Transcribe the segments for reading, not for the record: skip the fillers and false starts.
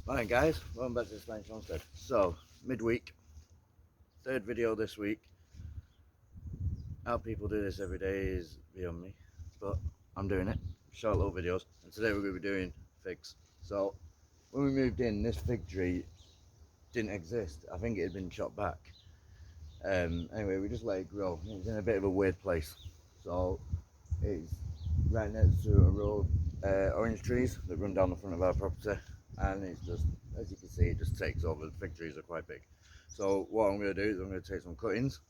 Alright guys, welcome back to the Spanish Homestead. So, midweek, third video this week. How people do this every day is beyond me, but I'm doing it. Short little videos, and today we're going to be doing figs. So, when we moved in, this fig tree didn't exist. I think it had been chopped back. Anyway, we just let it grow. It's in a bit of a weird place. So, it's right next to a row of orange trees that run down the front of our property. And it's just, as you can see, it just takes over. The fig trees are quite big. So what I'm going to do is I'm going to take some cuttings.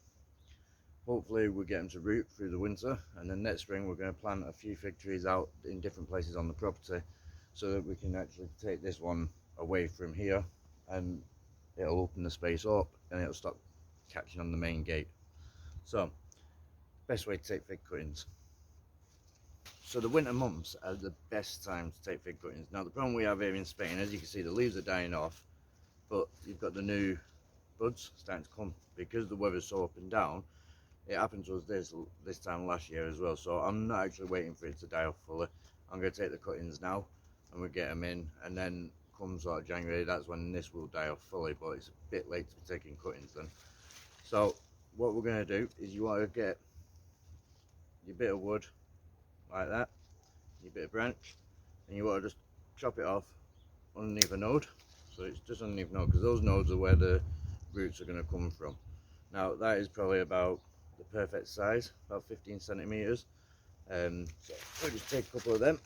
Hopefully we'll get them to root through the winter, and then next spring we're going to plant a few fig trees out in different places on the property so that we can actually take this one away from here, and it'll open the space up and it'll stop catching on the main gate. So best way to take fig cuttings. So the winter months are the best time to take fig cuttings. Now the problem we have here in Spain, as you can see, the leaves are dying off, but you've got the new buds starting to come because the weather's so up and down. It happened to us this time last year as well, so I'm not actually waiting for it to die off fully. I'm going to take the cuttings now and we'll get them in, and then come sort of January, that's when this will die off fully, but it's a bit late to be taking cuttings then. So what we're going to do is you want to get your bit of wood like that, your bit of branch, and you want to just chop it off underneath a node. So it's just underneath a node, because those nodes are where the roots are going to come from. Now that is probably about the perfect size, about 15 centimeters. So I'll just take a couple of them.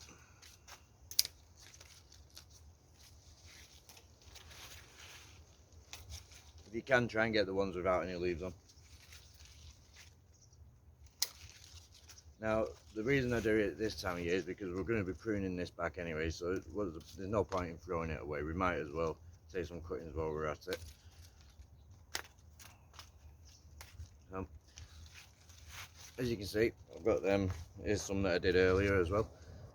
If you can, try and get the ones without any leaves on. Now, the reason I do it this time of year is because we're going to be pruning this back anyway, so there's no point in throwing it away. We might as well take some cuttings while we're at it. As you can see, I've got them. Here's some that I did earlier as well.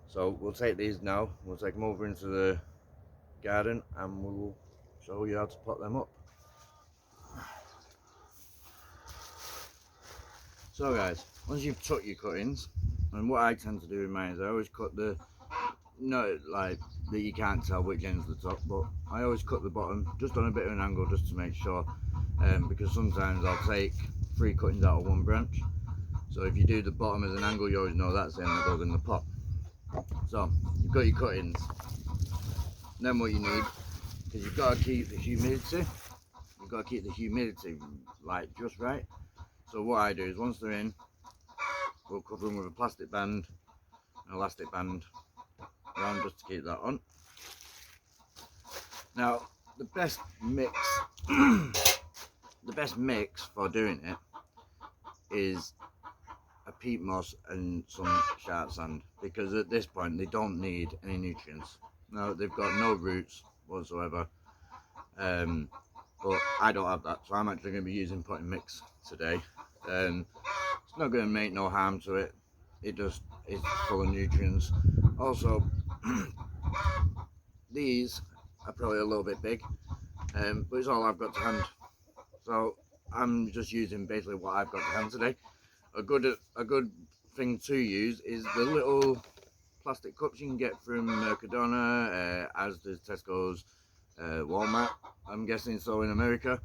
So we'll take these now, we'll take them over into the garden and we'll show you how to pot them up. So guys, once you've took your cuttings, and what I tend to do in mine is I always cut the, not like that you can't tell which end's the top, but I always cut the bottom just on a bit of an angle just to make sure, because sometimes I'll take 3 cuttings out of one branch. So if you do the bottom as an angle, you always know that's the end that goes in the pot. So you've got your cuttings. Then what you need, because you've got to keep the humidity, like just right. So what I do is once they're in, we'll cover them with a plastic band, an elastic band around just to keep that on. Now the best mix for doing it is a peat moss and some sharp sand, because at this point they don't need any nutrients. Now they've got no roots whatsoever, but I don't have that, so I'm actually going to be using potting mix today. It's not going to make no harm to it. It's full of nutrients. Also, these are probably a little bit big, but it's all I've got to hand. So I'm just using basically what I've got to hand today. A good thing to use is the little plastic cups you can get from Mercadona, Asda's, Tesco's, Walmart. I'm guessing so in America.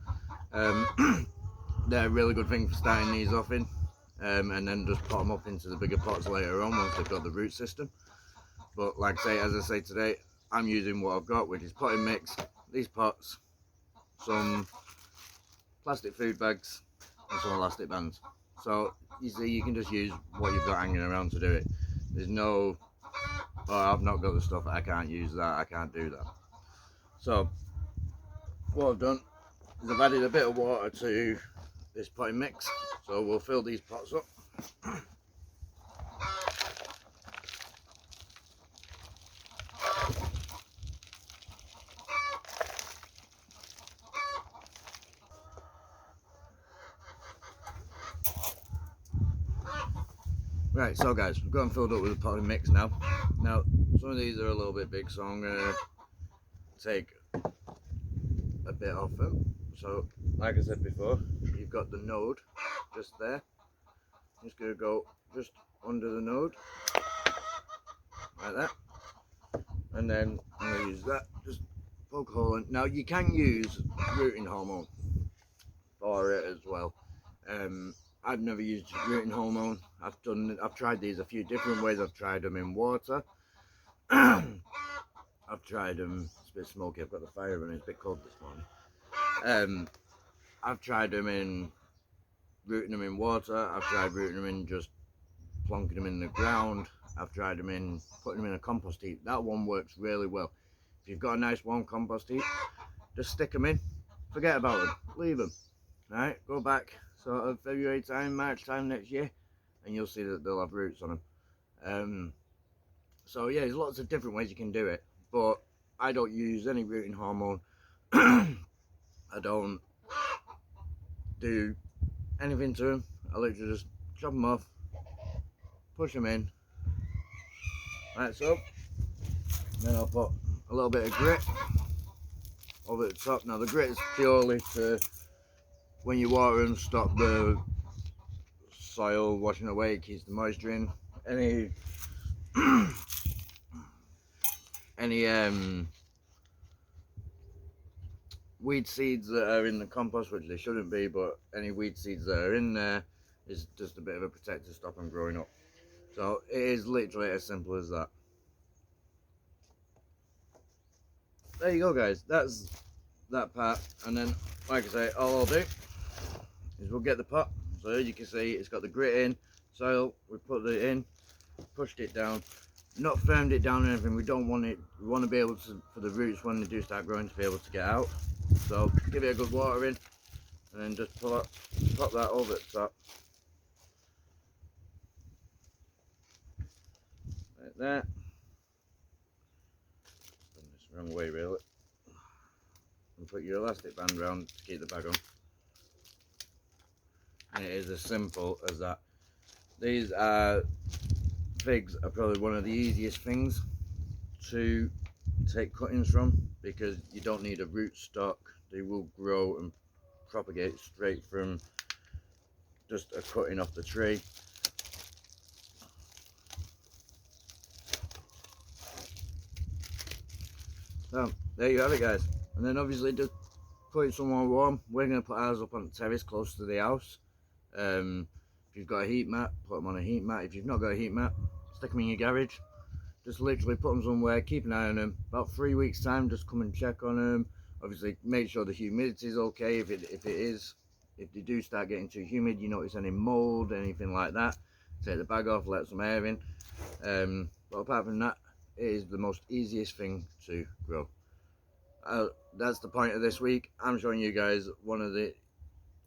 They're a really good thing for starting these off in, and then just pot them up into the bigger pots later on once they've got the root system. But like as I say today, I'm using what I've got, which is potting mix, these pots, some plastic food bags, and some elastic bands. So you see, you can just use what you've got hanging around to do it. There's no, oh, I've not got the stuff, I can't use that, I can't do that. So what I've done is I've added a bit of water to this potting mix, so we'll fill these pots up. Right, so guys, we've got them filled up with the potting mix now. Now, some of these are a little bit big, so I'm going to take a bit off them. So, like I said before, you've got the node just there. I'm just going to go just under the node, like that. And then I'm going to use that just poke a hole in. Now you can use rooting hormone for it as well. I've never used rooting hormone. I've tried these a few different ways. I've tried them in water. I've tried them. It's a bit smoky. I've got the fire running. It's a bit cold this morning. I've tried them in rooting them in water. I've tried rooting them in just plonking them in the ground. I've tried them in putting them in a compost heap. That one works really well. If you've got a nice warm compost heap, just stick them in. Forget about them. Leave them. Right? Go back sort of February time, March time next year, and you'll see that they'll have roots on them. So yeah, there's lots of different ways you can do it, but I don't use any rooting hormone. I don't do anything to them. I literally just chop them off, push them in, like so. Then I'll put a little bit of grit over the top. Now the grit is purely to, when you water them, stop the soil washing away, it keeps the moisture in. Any weed seeds that are in the compost, which they shouldn't be, but any weed seeds that are in there is just a bit of a protector to stop them growing up. So it is literally as simple as that. There you go, guys. That's that part. And then, like I say, all I'll do is we'll get the pot. So as you can see, it's got the grit in, soil. We put it in, pushed it down, not firmed it down or anything. We don't want it. We want to be able to, for the roots when they do start growing, to be able to get out. So give it a good watering, and then just pop that over the top, like that. Done this the wrong way, really. And put your elastic band around to keep the bag on. And it is as simple as that. These figs are probably one of the easiest things to take cuttings from, because you don't need a root stock. They will grow and propagate straight from just a cutting off the tree. So there you have it, guys. And then obviously just put it somewhere warm. We're going to put ours up on the terrace close to the house. If you've got a heat mat, put them on a heat mat. If you've not got a heat mat, stick them in your garage. Just literally put them somewhere, keep an eye on them. About 3 weeks time, just come and check on them. Obviously make sure the humidity is okay. If they do start getting too humid, you notice any mold, anything like that, take the bag off, let some air in. But apart from that, it is the most easiest thing to grow. That's the point of this week. I'm showing you guys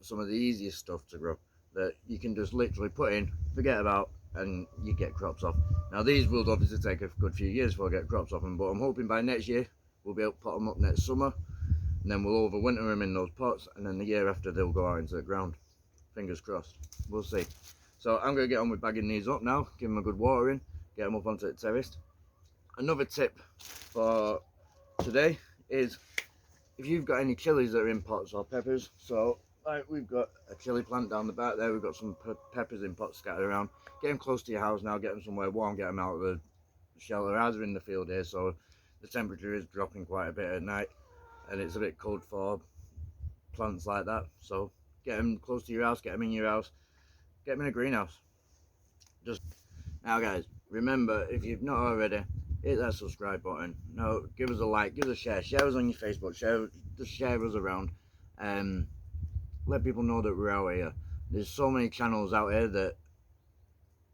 some of the easiest stuff to grow that you can just literally put in, forget about, and you get crops off. Now these will obviously take a good few years before I get crops off them, but I'm hoping by next year we'll be able to pot them up next summer, and then we'll overwinter them in those pots, and then the year after they'll go out into the ground. Fingers crossed. We'll see. So I'm going to get on with bagging these up now, give them a good watering, get them up onto the terrace. Another tip for today is, if you've got any chilies that are in pots or peppers, so like we've got a chili plant down the back there, we've got some peppers in pots scattered around, get them close to your house now, get them somewhere warm, get them out of the shelter. Ours are in the field here, so the temperature is dropping quite a bit at night, and it's a bit cold for plants like that. So get them close to your house, get them in your house, get them in a greenhouse. Just now, guys, remember, if you've not already, hit that subscribe button. No, give us a like, give us a share us on your Facebook, just share us around, and let people know that we're out here. There's so many channels out here that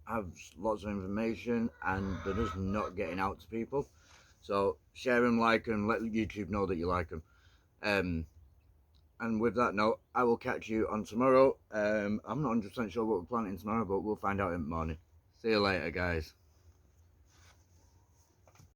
have lots of information and they're just not getting out to people. So share them, like them, let YouTube know that you like them. And with that note, I will catch you on tomorrow. I'm not 100% sure what we're planning tomorrow, but we'll find out in the morning. See you later, guys.